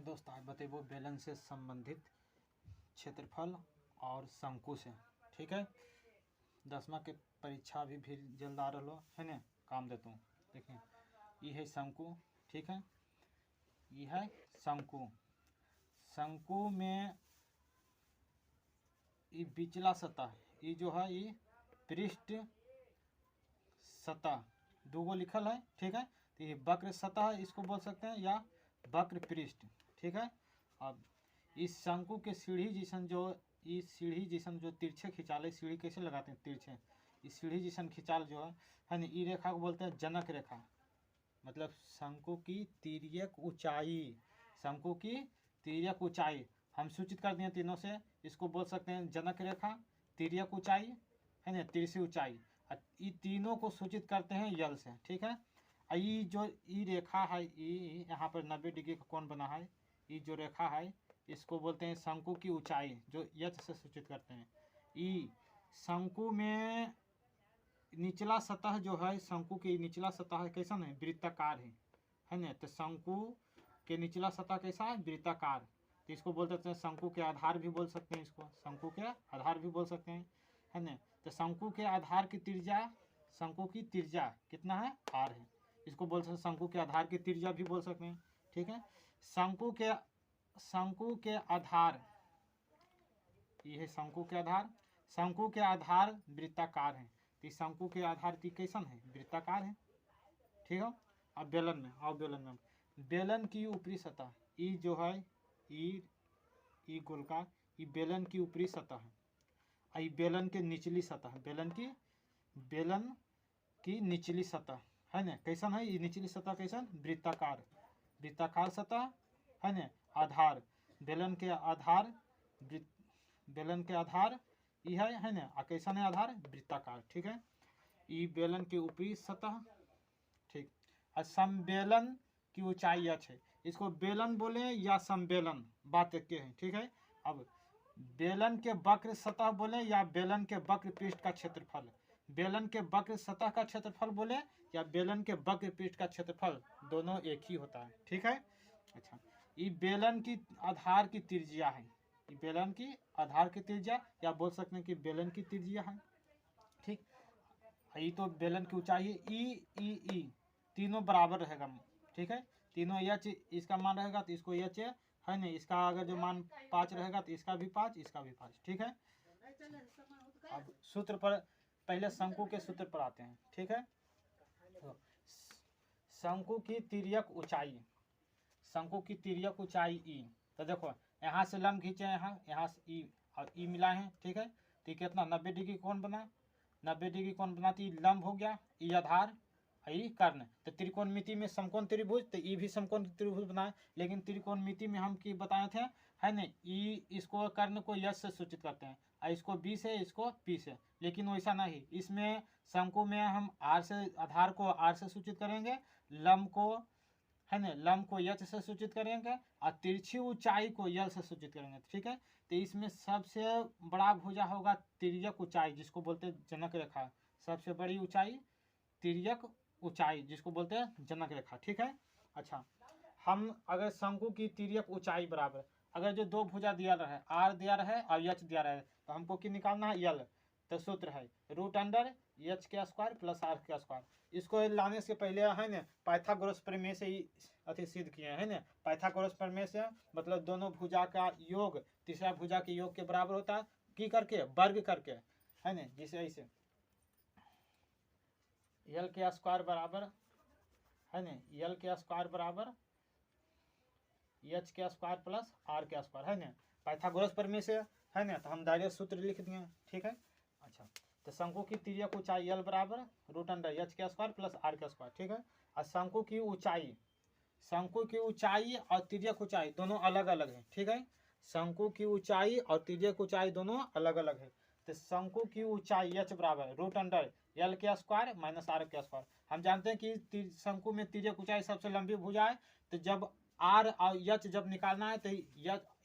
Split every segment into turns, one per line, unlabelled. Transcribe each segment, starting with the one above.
दोस्त आज बतेबो बेलन से संबंधित क्षेत्रफल और शंकु से। ठीक है, 10वां के परीक्षा भी जल्द आ रहा है ने, काम देता हूँ। देखिए ये है शंकु। ठीक है, ये है शंकु। शंकु में ये बिचला सतह, ये जो है ये पृष्ठ सतह दो लिखल है। ठीक है, तो ये वक्र सतह इसको बोल सकते हैं या वक्र पृष्ठ। ठीक है, अब इस शंकु के सीढ़ी जैसन जो इस सीढ़ी जैसन जो तिरछे खिंचाल, सीढ़ी कैसे लगाते हैं तिरछे, इस सीढ़ी जैसन खिंचाल जो है ना, ये रेखा को बोलते हैं जनक रेखा। मतलब शंकु की तिर्यक ऊंचाई, शंकु की तिर्यक ऊंचाई हम सूचित कर दिए तीनों से। इसको बोल सकते हैं जनक रेखा, तिर्यक ऊंचाई है ना, तिरछी ऊंचाई। ये तीनों को सूचित करते हैं यल से। ठीक है, ये जो ई रेखा है, ये यहाँ पर 90 डिग्री का कोण बना है, ये जो रेखा है इसको बोलते हैं शंकु की ऊंचाई, जो यच से सूचित करते हैं। ई शंकु में निचला सतह जो है, शंकु की निचला सतह कैसा है, वृत्ताकार है ना। तो शंकु के निचला सतह कैसा है, वृत्ताकार। तो इसको बोल सकते हैं शंकु के आधार भी बोल सकते हैं, इसको शंकु के आधार भी बोल सकते हैं, है ना। तो शंकु के आधार की त्रिज्या, शंकु की त्रिज्या कितना है, r है। इसको बोल सकते हैं शंकु के आधार की त्रिज्या भी बोल सकते हैं। ठीक है, शंकु के आधार, ये है शंकु के आधार। शंकु के आधार वृत्ताकार है, तो शंकु के आधार की कैसन है, वृत्ताकार है। ठीक है, अब बेलन में आओ। बेलन की ऊपरी सतह, ये जो है ई गोलकार, ये बेलन की ऊपरी सतह है। ये बेलन के निचली सतह, बेलन की निचली सतह है ना, कैसन है ये निचली सतह, कैसन, वृत्ताकार सतह है ना। आधार बेलन के आधार, ये है ना, कैसन है आधार, वृत्ताकार। ठीक है, ये बेलन के ऊपरी सतह। ठीक, और समबेलन की ऊंचाई h है। इसको बेलन बोले या समबेलन, बात एक है। ठीक है, अब बेलन के वक्र सतह बोले या बेलन के वक्र पृष्ठ का क्षेत्रफल, बेलन के वक्र सतह का क्षेत्रफल बोले या बेलन के वक्र पृष्ठ का क्षेत्रफल, दोनों एक ही होता है। ठीक है, अच्छा, ये बेलन की आधार की त्रिज्या है, ये बेलन की आधार की त्रिज्या, या बोल सकते हैं कि बेलन की त्रिज्या है। ठीक, ये तो बेलन की ऊंचाई है। ई तीनों बराबर रहेगा। ठीक है, तीनों एच इसका मान रहेगा तो इसको एच है ना, इसका अगर जो मान 5 रहेगा तो इसका भी 5, इसका भी 5। ठीक है, अब सूत्र पर, पहले शंकु के सूत्र पर आते हैं। ठीक है, तो शंकु की तिर्यक ऊंचाई, शंकु की तिर्यक ऊंचाई ई। तो देखो यहाँ से लंब खींचे, यहाँ से ई और ई मिलाए हैं। ठीक है, तो कितना 90 डिग्री कोण बना, 90 डिग्री कोण बनाती लंब हो गया, ई आधार ई कर्ण। तो त्रिकोणमिति में समकोण त्रिभुज, तो ई भी समकोण त्रिभुज बनाए। लेकिन त्रिकोणमिति में हम की बताए थे, है ना, ई इसको कर्ण को यश से सूचित करते हैं, और इसको बी से, इसको पी से। लेकिन वैसा नहीं, इसमें शंकु में हम आर से, आधार को आर से सूचित करेंगे, लंब को है ना, लंब को यच से सूचित करेंगे, और तिरछी ऊंचाई को यल से सूचित करेंगे। ठीक है, तो इसमें सबसे बड़ा भुजा होगा तिर्यक ऊंचाई, जिसको बोलते हैं जनक रेखा। सबसे बड़ी ऊंचाई तिर्यक ऊंचाई, जिसको बोलते हैं जनक रेखा। ठीक है, अच्छा, हम अगर शंकु की तिर्यक ऊंचाई बराबर, अगर जो दो भुजा दिया रहे, आर दिया रहे और यच दिया रहे, तो हमको क्या निकालना है, यल। तो सूत्र है √अंडर एच के स्क्वायर प्लस आर के स्क्वायर। इसको लाने से पहले है ना, पाइथागोरस प्रमेय से ही अति सिद्ध किए हैं, है ना। पाइथागोरस प्रमेय से मतलब दोनों भुजा का योग तीसरा भुजा के योग के बराबर होता है, की करके, वर्ग करके, है ना। जिसे ऐसे यल के स्क्वायर बराबर, है ना, यल के स्क्वायर बराबर एच के स्क्वायर प्लस आर के स्क्वायर, है ना, पाइथागोरस प्रमेय से, है ना। तो हम डायरेक्ट सूत्र लिख दिए। ठीक है, अच्छा, तो शंकु की तिर्यक ऊंचाई यल बराबर √अंडर एच के स्क्वायर प्लस आर के स्क्वायर। ठीक है, और शंकु की ऊंचाई और तिर्यक ऊंचाई दोनों अलग अलग है। ठीक है, शंकु की ऊंचाई और तिर्यक ऊंचाई दोनों अलग अलग है। तो शंकु की ऊंचाई एच बराबर √अंडर एल के स्क्वायर माइनस आर के स्क्वायर। हम जानते हैं कि शंकु में तिर्यक ऊंचाई सबसे लंबी भुजा है, तो जब आर और एच जब निकालना है तो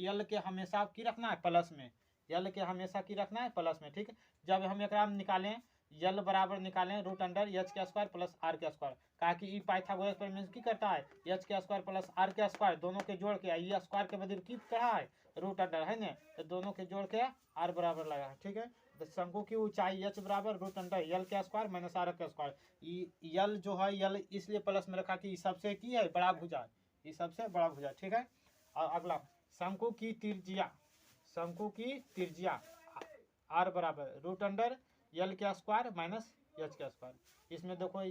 यल के हमेशा की रखना है प्लस में, यल के हमेशा की रखना है प्लस में। ठीक है, जब हम एक निकालें यल बराबर निकालें √अंडर एच के स्क्वायर प्लस आर के स्क्वायर, कहा कि ई पाइथागोरस प्रमेय की करता है एच के स्क्वायर प्लस आर के स्क्वायर दोनों के जोड़ के ई स्क्वायर के बदले की कहा है रूट अंडर है ना, तो दोनों के जोड़ के आर बराबर लगा है। ठीक है, तो शंकु की ऊंचाई एच बराबर रूट अंडर यल के स्क्वायर माइनस आर के स्क्वायर। यल जो है यल इसलिए प्लस में रखा कि सबसे की है बड़ा भुजा, ये सबसे बड़ा भुजा। ठीक है, और अगला शंकु की त्रिज्या, शंकु की त्रिज्या आर बराबर रूट अंडर यल के स्क्वायर माइनस एच के स्क्वायर। इसमें देखो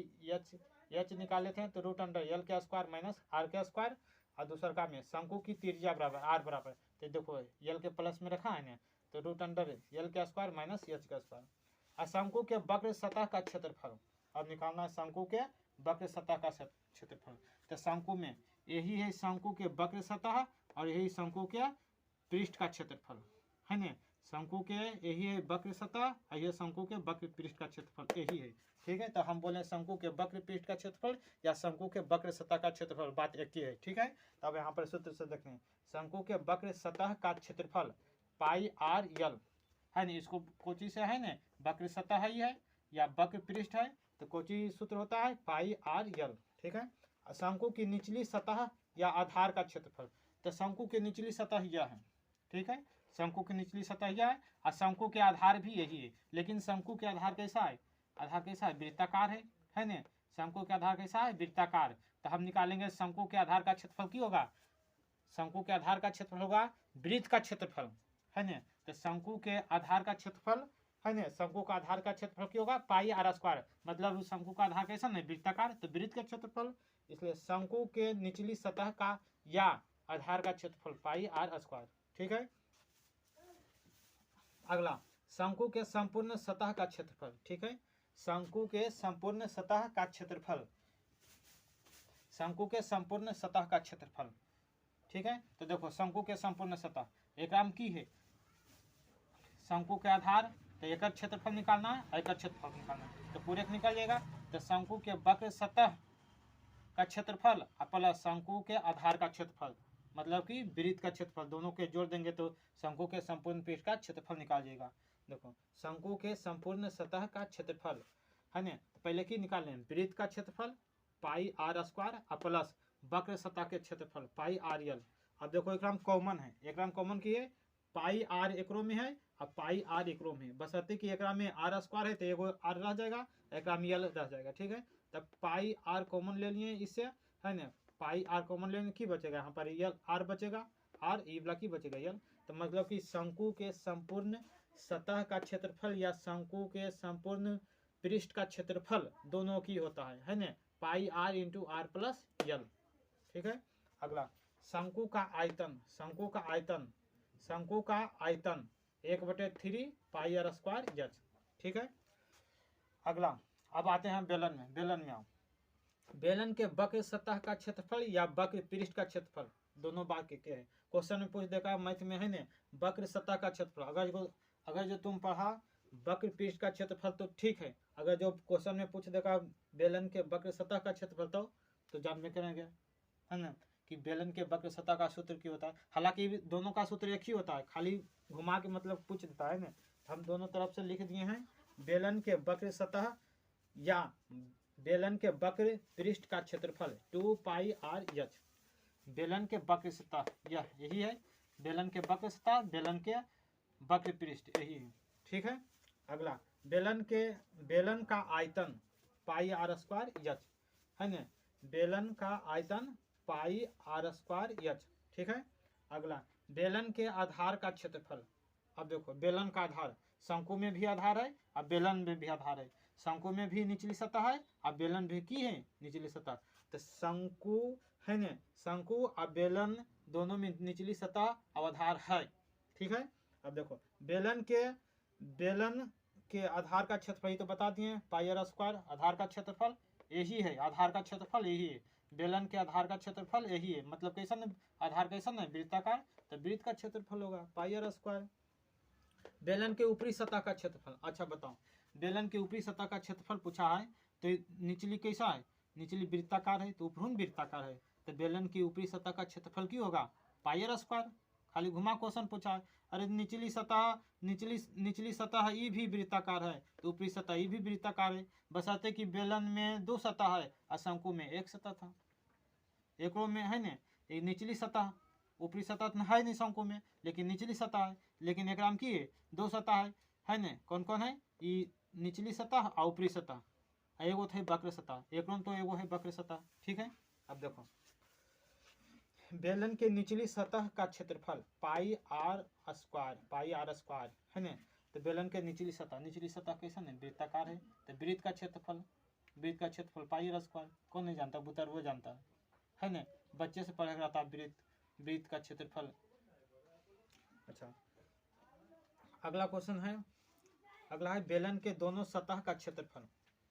एच निकाले थे तो रूट अंडर यल के स्क्वायर माइनस आर के स्क्वायर, और दूसर का में शंकु की त्रिज्या बराबर आर बराबर, तो देखो यल के प्लस में रखा है ना, तो रूट अंडर यल के स्क्वायर माइनस एच के स्क्वायर। और शंकु के वक्र सतह का क्षेत्रफल अब निकालना है, शंकु के वक्र सतह का क्षेत्रफल। तो शंकु में यही है शंकु के वक्र सतह और यही शंकु के पृष्ठ का क्षेत्रफल है ना, शंकु के यही है वक्र सतह और यह शंकु के वक्र पृष्ठ का क्षेत्रफल यही है। ठीक है, तो हम बोले शंकु के वक्र पृष्ठ का क्षेत्रफल या शंकु के वक्र सतह का क्षेत्रफल, बात एक ही है। ठीक है, तब यहाँ पर सूत्र से देखें शंकु के वक्र सतह का क्षेत्रफल पाई आर यल है ना, इसको कोची से है ना वक्र सतह ही है या वक्र पृष्ठ है, तो कोची सूत्र होता है पाई आर यल। ठीक है, शंकु की निचली सतह या आधार का क्षेत्रफल, तो शंकु की निचली सतह यह है। ठीक है, शंकु की निचली सतह यह है और शंकु के आधार भी यही है, लेकिन शंकु के आधार कैसा है, आधार कैसा है वृत्ताकार है ना, शंकु के आधार कैसा है वृत्ताकार। तो हम निकालेंगे शंकु के आधार का क्षेत्रफल की होगा, शंकु के आधार का क्षेत्रफल होगा वृत्त का क्षेत्रफल है ना, तो शंकु के आधार का क्षेत्रफल है ना, शंकु का आधार का क्षेत्रफल क्या होगा पाई आर स्क्वायर, मतलब शंकु का आधार कैसा है वृत्ताकार, तो वृत्त का क्षेत्रफल, इसलिए शंकु के निचली सतह का या आधार का क्षेत्रफल पाई आर स्क्वायर। ठीक है, अगला शंकु के संपूर्ण सतह का क्षेत्रफल। ठीक है, शंकु के संपूर्ण सतह का क्षेत्रफल, शंकु के संपूर्ण सतह का क्षेत्रफल। ठीक है, तो देखो शंकु के संपूर्ण सतह एक राम की है शंकु के आधार, तो एक क्षेत्रफल निकालना है एक क्षेत्रफल निकालना है, तो पूरे निकल जाएगा। तो शंकु के वक्र सतह का क्षेत्रफल प्लस शंकु के आधार का क्षेत्रफल मतलब कि वृत्त का क्षेत्रफल, दोनों के जोड़ देंगे तो शंकु के संपूर्ण पृष्ठ का क्षेत्रफल निकाल जाएगा। देखो शंकु के संपूर्ण सतह का क्षेत्रफल है ना, तो पहले की निकाल लें वृत्त का क्षेत्रफल पाई आर स्क्वायर प्लस वक्र सतह के क्षेत्रफल पाई आर यल। अब देखो एक कॉमन है, एक कॉमन की है पाई आर एकरो में है और पाई आर एकरो में है, बशर्ते कि एक में आर स्क्वायर है तो एगो आर रह जाएगा, एक में यल रह जाएगा। ठीक है, तब पाई आर कॉमन ले लिए इससे है ना, पाई आर कॉमन लेने की बचेगा यहाँ पर यल आर बचेगा, आर ई वाला की बचेगा यल। तो मतलब कि शंकु के संपूर्ण सतह का क्षेत्रफल या शंकु के संपूर्ण पृष्ठ का क्षेत्रफल दोनों की होता है ना, pi r into r plus l. ठीक है, अगला शंकु का आयतन, शंकु का आयतन, शंकु का आयतन 1/3 पाई आर स्क्वायर एच। ठीक है, अगला अब आते हैं बेलन में, बेलन में आओ, बेलन के वक्र सतह का क्षेत्रफल या वक्र पृष्ठ का क्षेत्रफल दोनों बात के हैं। क्वेश्चन में पूछ देगा मैथ में है ना वक्र सतह का क्षेत्रफल, अगर जो तुम पढ़ा वक्र पृष्ठ का क्षेत्रफल तो ठीक है, अगर जो क्वेश्चन में पूछ देगा बेलन के वक्र सतह का क्षेत्रफल तो जानबे करेंगे है ना कि बेलन के वक्र सतह का सूत्र क्या होता है। हालांकि दोनों का सूत्र एक ही होता है, खाली घुमा के मतलब पूछ देता है ना, हम दोनों तरफ से लिख दिए हैं बेलन के वक्र सतह या बेलन के वक्र पृष्ठ का क्षेत्रफल 2 पाई आर एच। बेलन के वक्र सतह यही है, बेलन के वक्र सतह बेलन के वक्र पृष्ठ यही है। ठीक है, अगला बेलन का आयतन पाई आर स्क्वायर एच है ना, बेलन का आयतन पाई आर स्क्वायर एच। ठीक है, अगला बेलन के आधार का क्षेत्रफल। अब देखो बेलन का आधार शंकु में भी आधार है और बेलन में भी आधार है, शंकु में भी निचली सतह है और बेलन भी की है निचली सतह, तो शंकु है ना, शंकु और बेलन दोनों में निचली सतह और आधार है। ठीक है, अब देखो बेलन के आधार का क्षेत्रफल तो बता दिए पाई आर स्क्वायर, आधार का क्षेत्रफल यही है, आधार का क्षेत्रफल यही है, बेलन के आधार का क्षेत्रफल यही है, मतलब कैसा न आधार कैसा न वृत्ताकार, तो वृत्त का क्षेत्रफल होगा पाई आर स्क्वायर। बेलन के ऊपरी सतह का क्षेत्रफल, अच्छा बताओ बेलन के ऊपरी सतह का क्षेत्रफल पूछा है तो निचली कैसा है, निचली वृत्ताकार है तो ऊपरी वृत्ताकार है, तो बेलन की ऊपरी सतह का क्षेत्रफल की होगा पाई आर स्क्वायर, खाली घुमा क्वेश्चन पूछा है। अरे निचली सतह ई भी वृत्ताकार है, तो ऊपरी सतह ई भी वृत्ताकार है, बशर्ते कि बेलन में 2 सतह है और शंकु में 1 सतह था। एक में है ना ये निचली सतह, ऊपरी सतह तो है नहीं शंकु में, लेकिन निचली सतह है, लेकिन एक की 2 सतह है ना, कौन कौन है, ये निचली सतह और ऊपरी सतह, एगो थे वक्र सतह, एक तो एगो है वक्र सतह। ठीक है, अब देखो बेलन के निचली सतह का क्षेत्रफल पाई आर स्क्वायर है ना, तो बेलन के निचली सतह कैसा है, वृत्ताकार है, तो वृत्त का क्षेत्रफल पाई आर स्क्वायर, कौन नहीं जानता, बुतर वो जानता है ना, बच्चे से पढ़ा रहता वृत्त का क्षेत्रफल। अच्छा, अगला क्वेश्चन है, अगला है बेलन के दोनों सतह का क्षेत्रफल।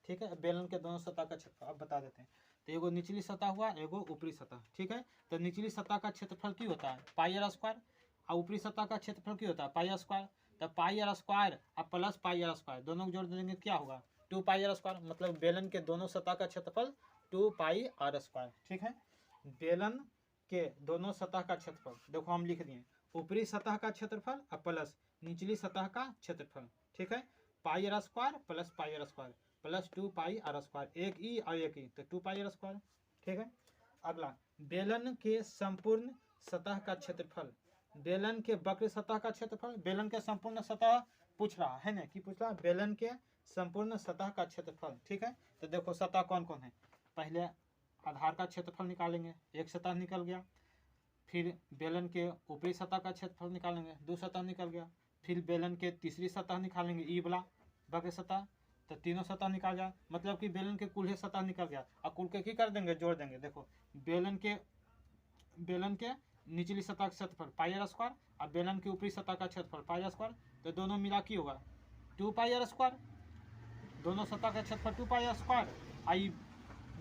ठीक है, बेलन के दोनों सतह का क्षेत्रफल अब बता देते हैं। तो एगो निचली सतह हुआ, एगो ऊपरी सतह। ठीक है, तो निचली सतह का क्षेत्रफल की होता है पाई आर स्क्वायर, और ऊपरी सतह का क्षेत्रफल की होता है पाई आर स्क्वायर। तो पाई आर स्क्वायर और प्लस पाई आर स्क्वायर दोनों को जोड़ देंगे क्या होगा, 2 पाई आर स्क्वायर, मतलब बेलन के दोनों सतह का क्षेत्रफल 2 पाई आर स्क्वायर। ठीक है, बेलन के दोनों सतह का क्षेत्रफल देखो हम लिख दिए, ऊपरी सतह का क्षेत्रफल और प्लस निचली सतह का क्षेत्रफल। ठीक है, pi r square plus pi r square plus 2 pi r square, एक ई और एक ई, तो 2 पाई आर स्क्वायर। ठीक है, अगला बेलन के संपूर्ण सतह का क्षेत्रफल, बेलन के वक्र सतह का क्षेत्रफल, बेलन के संपूर्ण सतह पूछ रहा है ना, कि पूछ रहा है बेलन के संपूर्ण सतह का क्षेत्रफल। ठीक है, तो देखो सतह कौन कौन है, पहले आधार का क्षेत्रफल निकालेंगे, एक सतह निकल गया, फिर बेलन के ऊपरी सतह का क्षेत्रफल निकालेंगे, 2 सतह निकल गया, फिर बेलन के तीसरी सतह निकालेंगे ई वाला वक्र सतह, तो तीनों सतह निकाल जाए, मतलब कि बेलन के कुल सतह निकल गया, और कुल के कर देंगे, जोड़ देंगे। देखो बेलन के निचली सतह का क्षेत्रफल पाई आर स्क्वायर और बेलन के ऊपरी सतह का क्षेत्रफल पाई आर स्क्वायर, तो दोनों मिला की होगा 2 पाई आर स्क्वायर, दोनों सतह का क्षेत्रफल 2 पाई आर स्क्वायर, आई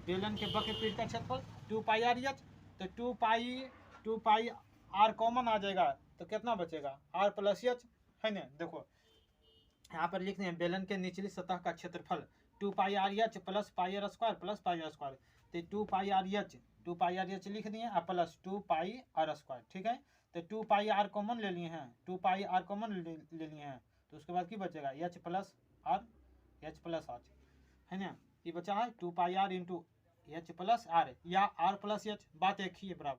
बेलन के वक्र पीठ का क्षेत्रफल 2 पाई आर एच, तो 2 पाई आर कॉमन आ जाएगा, तो कितना बचेगा आर प्लस एच है ना। देखो यहाँ पर लिखते हैं बेलन के निचली सतह का क्षेत्रफल 2 pi r h plus pi r square plus pi r square, तो 2 पाई आर एच लिख दिए और प्लस 2 पाई आर स्क्वायर। ठीक है, तो 2 पाई आर कॉमन ले लिए हैं, 2 पाई आर कॉमन ले लिए हैं, तो उसके बाद की बचेगा एच प्लस आर है ना, ये बचा है 2 pi r into h plus r या आर प्लस एच, बात एक ही है बराबर।